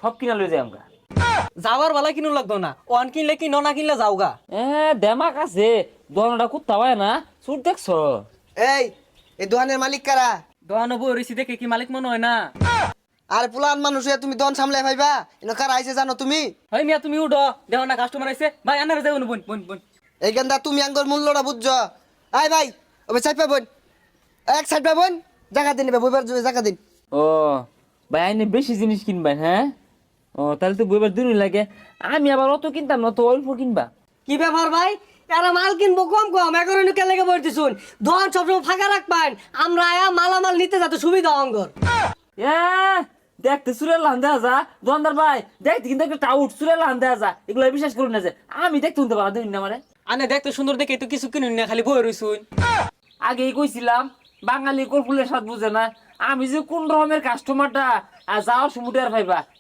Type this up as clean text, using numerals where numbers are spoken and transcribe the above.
সব কিনা লই যাই আমরা। যাওয়ার বেলা কিনো লাগতো না, ওয়ান কিনলে কিনো না কিনলে যাওগা। দেমাক আছে, দোকানটা কুত্তা পায় না, চুট দেখছ? এই দোকানের মালিক কারা? দোকানো বই রইছি দেখে কি মালিক মনে হয় না? আর পুলান মানুষ হয়ে তুমি দোকান সামলাই ভাইবা, এনে কারা আইছে জানো তুমি? হয় মিয়া তুমি উঠো, দেখো না কাস্টমার আইছে, ভাই আনারে যাই বোন বোন বোন। এই গান্দা তুমি আঙ্গর মূল্যটা বুঝছো? আয় ভাই, ওবে সাইড পাবন, এক সাইড পাবন, জায়গা দিন বইবার জায়গা দিন। ও ভাই, আইনে বেশি জিনিস কিনবেন? হ্যাঁ, ও তাহলে তো বইবার দিনই লাগে। আমি আবার অত কিনতাম না, তো অল্প কিনবা। কি ব্যাপার ভাই, এরা মাল কিনবো কম কম, এখন কে লেগে বলতে শুন, দোকান সবসময় ফাঁকা রাখবেন, আমরা আয়া মালামাল নিতে যাতে সুবিধা অঙ্গর। এ দেখতে চুরের লান দেওয়া যা, দোকানদার ভাই দেখতে কিন্তু একটা টাউট চুরের লান দেওয়া যা, এগুলো বিশ্বাস করুন না যে আমি দেখতে শুনতে পারা দিন না মানে। আনে দেখতে সুন্দর দেখে তো কিছু কিনুন না, খালি বই রইছুন। আগেই কইছিলাম বাঙালি কর্পুলের স্বাদ বুঝে না। আমি যে কোন রকমের কাস্টমারটা আর যাওয়ার সমুদ্র আর ভাইবা